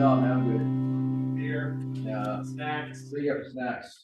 No, man, I'm good. Beer, Yeah. snacks. We have snacks.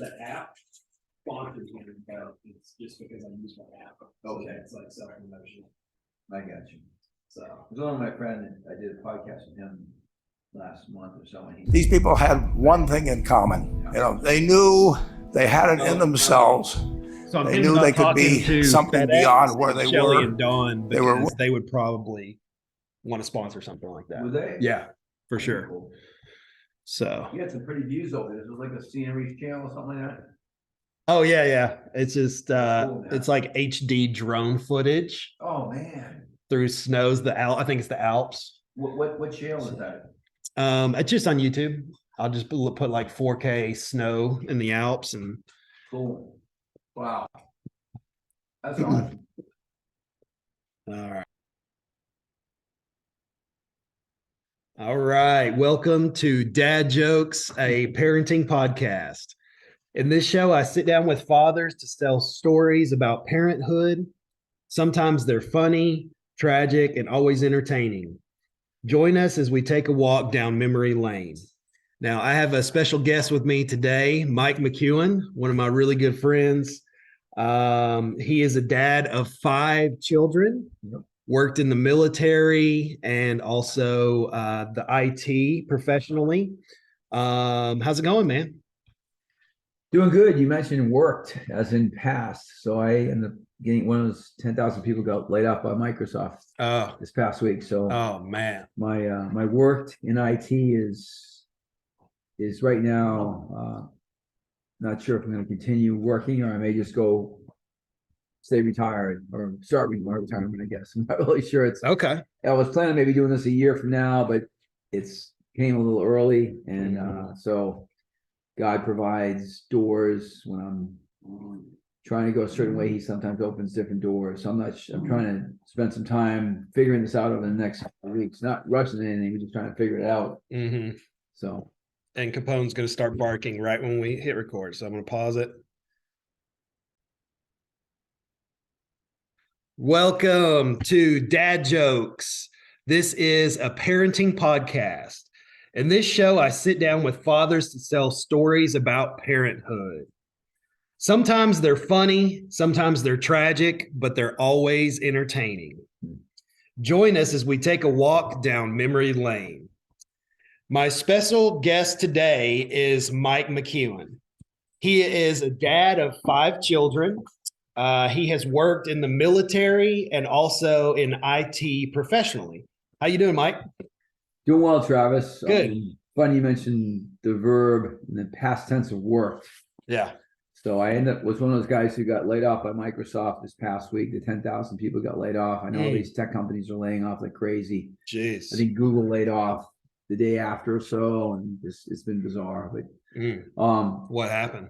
that app sponsors me, but it's just because I use my app. Okay. It's like self-promotion. I got you. So, There's one of my friends, I did a podcast with him last month or so. And These people had one thing in common. You know, they knew they had it in themselves. So I'm They thinking knew about they could talking be to something FedEx beyond where they Shelly were. and Dawn, They were- because they would probably want to sponsor something like that. Would they? Yeah, for sure. Cool. So, You had some pretty views over there. It was like a CNRE channel or something like that. oh yeah. It's just Cool, man. it's like HD drone footage Oh man, through snows. I think it's the Alps. what channel is that? It's just on YouTube. I'll just put like 4K snow in the Alps and Cool. Wow. That's awesome. all right. All right. Welcome to Dad Jokes, a parenting podcast. In this show, I sit down with fathers to tell stories about parenthood. Sometimes they're funny, tragic, and always entertaining. Join us as we take a walk down memory lane. Now, I have a special guest with me today, Mike McEwen, one of my really good friends. He is a dad of 5 children. Yep. Worked in the military and also the IT professionally. How's it going, man? Doing good. You mentioned worked as in past. So I ended up getting one of those 10,000 people got laid off by Microsoft Oh, this past week. So oh man. my worked in IT is right now not sure if I'm going to continue working or I may just go stay retired or start my retirement, I guess. I'm not really sure. Okay. I was planning on maybe doing this a year from now, but it's came a little early. And so God provides doors when I'm trying to go a certain way. He sometimes opens different doors. So I'm trying to spend some time figuring this out over the next couple of weeks, not rushing anything, we're just trying to figure it out. Mm-hmm. So And Capone's going to start barking right when we hit record. So I'm going to pause it. Welcome to Dad Jokes. This is a parenting podcast. In this show, I sit down with fathers to tell stories about parenthood. Sometimes they're funny, sometimes they're tragic, but they're always entertaining. Join us as we take a walk down memory lane. My special guest today is Mike McEwen. He is a dad of 5 children. He has worked in the military and also in IT professionally. How you doing, Mike? doing well, Travis. Good. Funny you mentioned the verb in the past tense of worked. Yeah. So I was one of those guys who got laid off by Microsoft this past week. The 10,000 people got laid off. I know all these tech companies are laying off like crazy. Jeez. I think Google laid off the day after or so, and it's been bizarre. But What happened?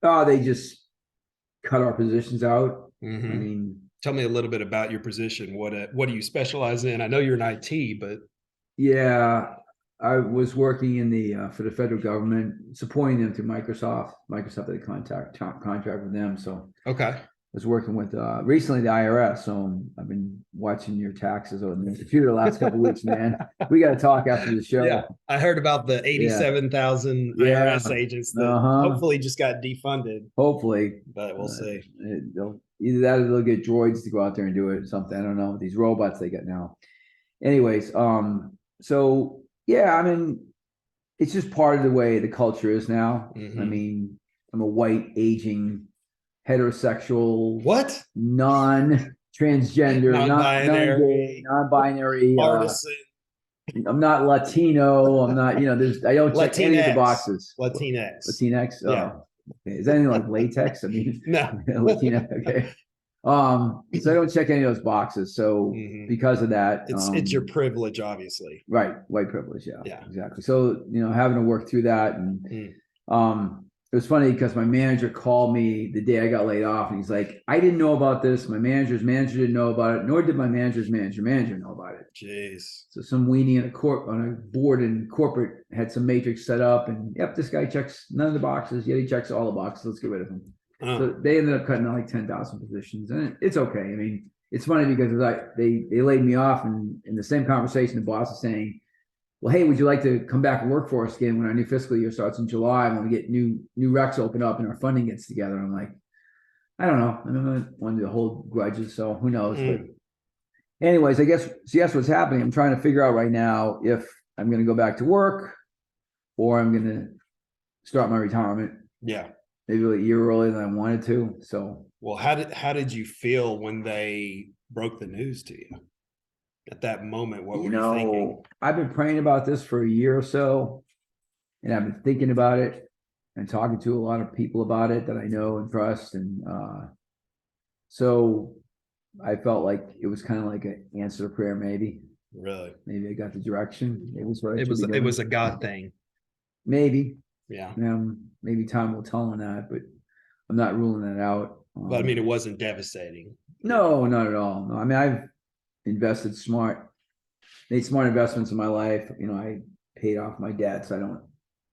they just cut our positions out. I Mhm. mean, Tell me a little bit about your position. What do you specialize in? I know you're in IT, but yeah, I was working in the for the federal government, supporting them through Microsoft. Microsoft had a contract with them, so okay. I was working with recently the IRS. So I've been watching your taxes on the computer the last couple of weeks, man. We got to talk after the show. Yeah, I heard about the 87,000 Yeah. IRS agents that Uh-huh. hopefully just got defunded, Hopefully, but we'll see. either that or they'll get droids to go out there and do it or something. I don't know. These robots they got now. Anyways, so yeah, I mean, it's just part of the way the culture is now. I Mhm. mean, I'm a white, aging, heterosexual, What? non-transgender, Non-binary. non-binary. Partisan I'm not Latino. I'm not, I don't check any of the Latinx. boxes. Latinx. Latinx. Oh, Yeah. okay. Is that anything like latex? I mean, No. Latina. Okay. So I don't check any of those boxes. So Mhm. because of that, It's your privilege, obviously. right, white privilege. Yeah, Yeah. exactly. So having to work through that, and Mm. it was funny because my manager called me the day I got laid off, and he's like, "I didn't know about this. My manager's manager didn't know about it, nor did my manager's manager know about it." Jeez. So some weenie on a board in corporate had some matrix set up, and yep, this guy checks none of the boxes. Yet he checks all the boxes. Let's get rid of him. So they ended up cutting out like 10,000 positions, and it's okay. I mean, it's funny because they laid me off, and in the same conversation, the boss is saying, well, hey, would you like to come back and work for us again when our new fiscal year starts in July when we get new recs open up and our funding gets together? I'm like, I don't know. I don't want to hold grudges, so who knows? But anyways, I guess so that's what's happening. I'm trying to figure out right now if I'm going to go back to work or I'm going to start my retirement Yeah. maybe a year earlier than I wanted to. So, Well, how did you feel when they broke the news to you at that moment? What were you thinking? I've been praying about this for a year or so, and I've been thinking about it and talking to a lot of people about it that I know and trust. And so I felt like it was kind of like an answer to prayer, maybe. Really? Maybe I got the direction. It was what I It should was be doing. a God thing. Maybe. Yeah. Maybe time will tell on that, but I'm not ruling that out. But I mean, it wasn't devastating. No, not at all. No, I mean, I've invested made smart investments in my life. You know, I paid off my debts. I'm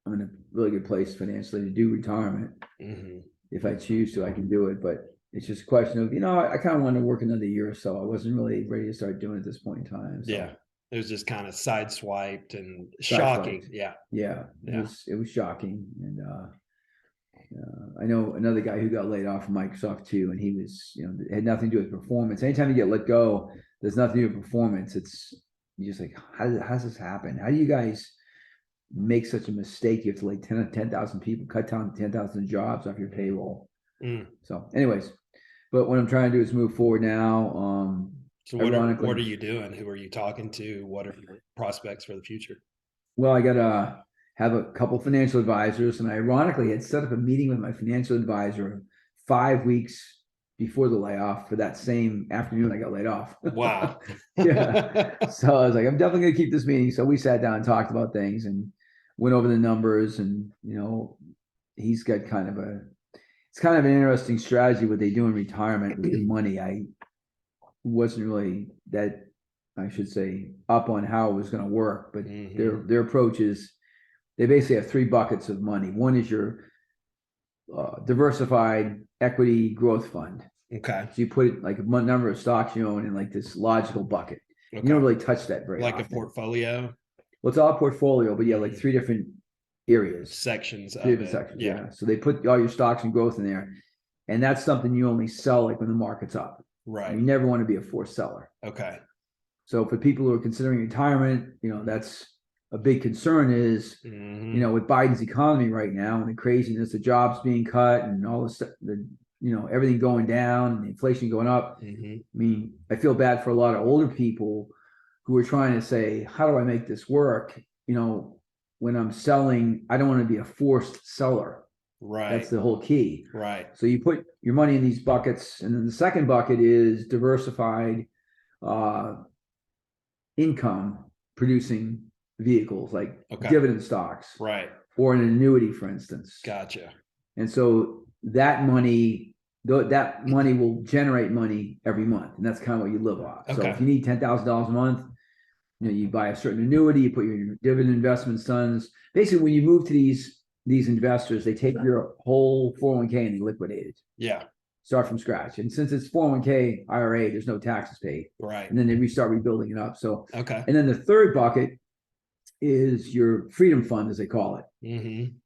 in a really good place financially to do retirement. Mm-hmm. If I choose to, I can do it. But it's just a question of, I kind of want to work another year or so. I wasn't really ready to start doing it at this point in time. So. Yeah. It was just kind of sideswiped and Sideswiped. shocking. Yeah. Yeah. Yeah. It was shocking. And I know another guy who got laid off from Microsoft too, and he was, it had nothing to do with performance. Anytime you get let go, there's nothing to do with performance. You're just like, how does this happen? How do you guys make such a mistake? You have to like 10,000 people, cut down 10,000 jobs off your payroll. So anyways, but what I'm trying to do is move forward now. So what are you doing? Who are you talking to? What are your prospects for the future? Well, I got to have a couple financial advisors, and I ironically had set up a meeting with my financial advisor 5 weeks before the layoff for that same afternoon I got laid off. Wow. Yeah. So I was like, I'm definitely going to keep this meeting. So we sat down and talked about things and went over the numbers, and, he's got it's kind of an interesting strategy what they do in retirement with the money. I wasn't really that, I should say, up on how it was going to work, but their approach is they basically have 3 buckets of money. One is your diversified equity growth fund. Okay. So you put it like a number of stocks you own in like this logical bucket. Okay. You don't really touch that very often. Like a portfolio? Well, it's all a portfolio, but yeah, like 3 different areas. Sections of different sections, yeah. So they put all your stocks and growth in there. And that's something you only sell like when the market's up. Right. You never want to be a forced seller. Okay. So for people who are considering retirement, that's a big concern is, with Biden's economy right now and the craziness, the jobs being cut and all this, everything going down and the inflation going up. I mean, I feel bad for a lot of older people who are trying to say, how do I make this work? When I'm selling, I don't want to be a forced seller. Right. That's the whole key. Right. So you put your money in these buckets, and then the second bucket is diversified income producing vehicles like dividend stocks. Right. Or an annuity, for instance. Gotcha. And so that money will generate money every month, and that's kind of what you live off. So if you need $10,000 a month, you buy a certain annuity, you put your dividend investment funds. Basically, when you move to these investors, they take your whole 401k and they liquidate it. Yeah. Start from scratch. And since it's 401k IRA, there's no taxes paid. Right. And then they restart rebuilding it up. So okay. And then the third bucket is your freedom fund, as they call it.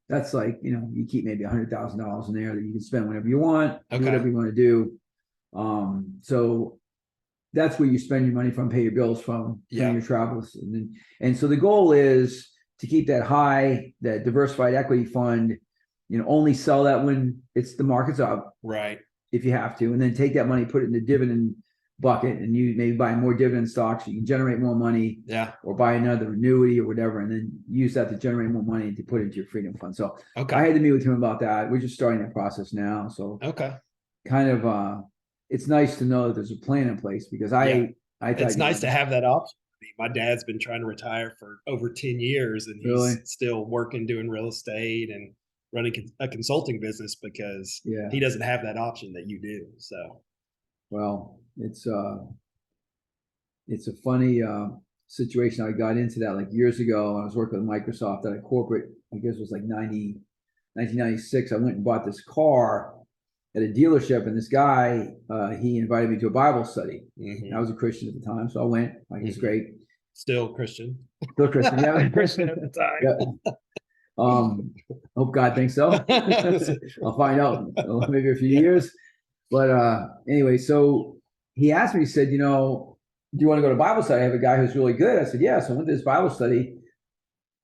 That's like, you keep maybe $100,000 in there that you can spend whenever you want, do whatever you want to do. So that's where you spend your money from, pay your bills from, your travels. And so the goal is to keep that diversified equity fund, only sell that when the market's up. Right. If you have to, and then take that money, put it in the dividend bucket, and you maybe buy more dividend stocks so you can generate more money. Yeah. Or buy another annuity or whatever, and then use that to generate more money and to put into your freedom fund. So I had to meet with him about that. We're just starting that process now. So kind of it's nice to know that there's a plan in place, because I thought it's nice to have that option. My dad's been trying to retire for over 10 years, and he's still working, doing real estate and running a consulting business because he doesn't have that option that you do. So, well, it's a funny situation. I got into that like years ago. I was working with Microsoft at a corporate, I guess it was like 1996. I went and bought this car at a dealership, and this guy, he invited me to a Bible study. I was a Christian at the time, so I went. Like, it's great. Still Christian? Still Christian, yeah. Christian at the time. Yeah. Hope God thinks so. I'll find out maybe a few years. But anyway, so he asked me, he said, do you want to go to Bible study? I have a guy who's really good. I said, yeah. So I went to this Bible study.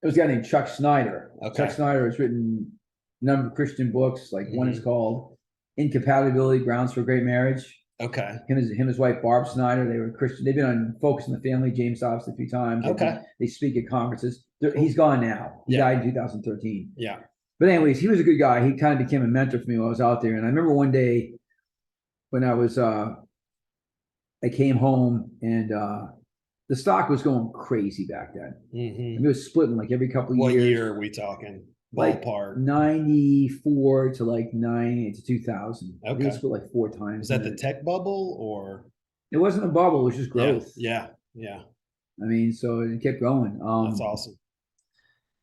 There was a guy named Chuck Snyder. Okay. Chuck Snyder has written a number of Christian books. Like one is called Incompatibility: Grounds for a Great Marriage. Okay. Him and his wife Barb Snyder, they were Christian. They've been on Focus on the Family, James Dobson a few times. Okay. They speak at conferences. He's gone now. He died in 2013. Yeah. But anyways, he was a good guy. He kind of became a mentor for me while I was out there. And I remember one day when I was I came home and the stock was going crazy back then. Mm-hmm. It was splitting like every couple of What years. year are we talking? Ballpark. 94 to like 90 to 2000. Okay. It was split like 4 times. Was that the tech bubble or? It wasn't a bubble. It was just growth. Yeah. I mean, so it kept going. That's awesome.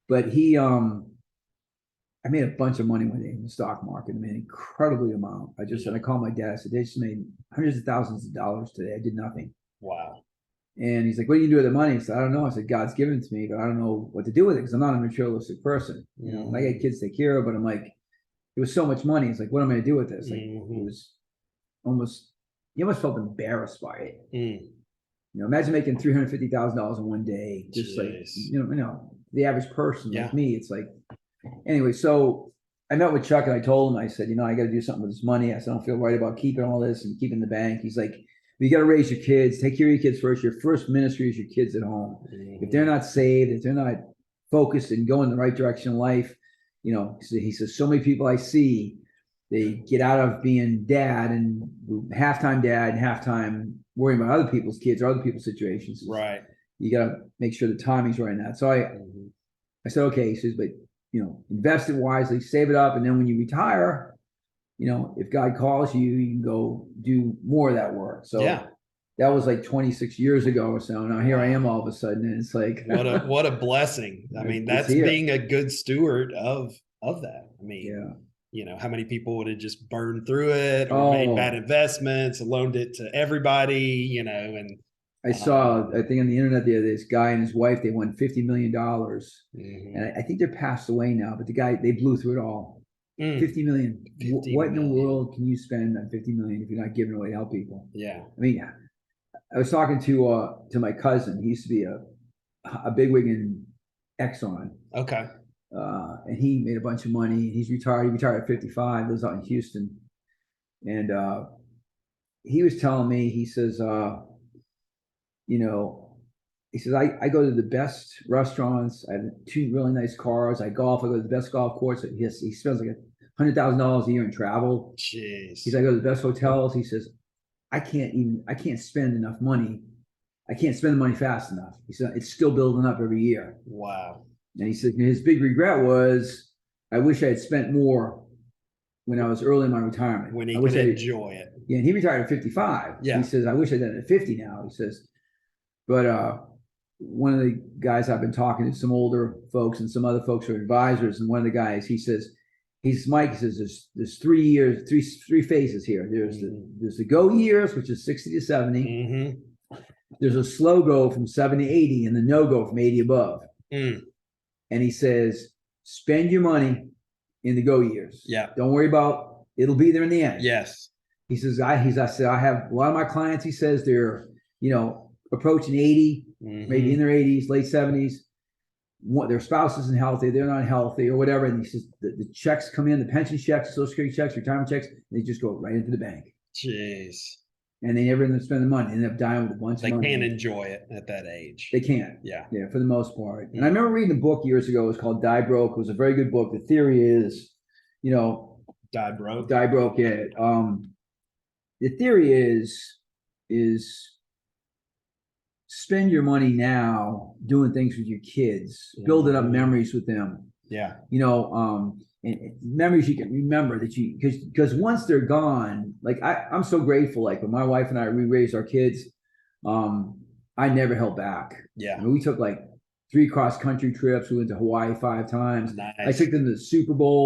But I made a bunch of money one day in the stock market. I made an incredibly amount. I called my dad. I said, they just made hundreds of thousands of dollars today. I did nothing. Wow. And he's like, what do you do with the money? I said, I don't know. I said, God's given it to me, but I don't know what to do with it because I'm not a materialistic person. I got kids to take care of, but I'm like, it was so much money. It's like, what am I going to do with this? Like, it was almost, you almost felt embarrassed by it. Imagine making $350,000 in one day. Just like, the average person like me, it's like, anyway, so I met with Chuck and I told him, I said, I got to do something with this money. I said, I don't feel right about keeping all this and keeping the bank. He's like, you got to raise your kids, take care of your kids first. Your first ministry is your kids at home. If they're not saved, if they're not focused and going the right direction in life, he says, so many people I see, they get out of being dad and halftime dad and halftime worrying about other people's kids or other people's situations. Right. You got to make sure the timing's right in that. So I said, okay. He says, but invest it wisely, save it up, and then when you retire, if God calls you, you can go do more of that work. So that was like 26 years ago or so. Now here I am all of a sudden, and it's like what a blessing. I mean, that's being a good steward of that. I mean, how many people would have just burned through it or made bad investments and loaned it to everybody, and I saw, I think on the internet the other day, this guy and his wife, they won $50 million. And I think they're passed away now, but the guy, they blew through it all. 50 million. What in the world can you spend on 50 million if you're not giving away to help people? Yeah. I mean, I was talking to my cousin. He used to be a bigwig in Exxon. Okay. And he made a bunch of money. He's retired. He retired at 55, lives out in Houston. And he was telling me, he says, he says, I go to the best restaurants. I have 2 really nice cars. I golf. I go to the best golf course. He spends like $100,000 a year in travel. Jeez. He's like, I go to the best hotels. He says, I can't spend enough money. I can't spend the money fast enough. He said, it's still building up every year. Wow. And he said, his big regret was, I wish I had spent more when I was early in my retirement. When he could enjoy it. Yeah, and he retired at 55. Yeah. He says, I wish I'd done it at 50 now. He says, but one of the guys I've been talking to, some older folks and some other folks who are advisors, and one of the guys, he says, Mike, he says, there's 3 years, three phases here. There's the go years, which is 60 to 70. There's a slow go from 70 to 80 and the no go from 80 above. And he says, spend your money in the go years. Yeah. Don't worry about, it'll be there in the end. Yes. He says, I have a lot of my clients, he says, they're, approaching 80, maybe in their 80s, late 70s. Their spouse isn't healthy, they're not healthy or whatever. And he says the checks come in, the pension checks, Social Security checks, retirement checks, and they just go right into the bank. Jeez. And they never end up spending the money. They end up dying with a bunch of money. They can't enjoy it at that age. They can't. Yeah. Yeah, for the most part. And I remember reading a book years ago. It was called Die Broke. It was a very good book. The theory is, Die broke. Die broke, yeah. The theory is spend your money now doing things with your kids, building up memories with them. Yeah. And memories you can remember that because once they're gone, like I'm so grateful. Like when my wife and I raised our kids, I never held back. Yeah. I mean, we took like 3 cross-country trips. We went to Hawaii 5 times. Nice. I took them to the Super Bowl.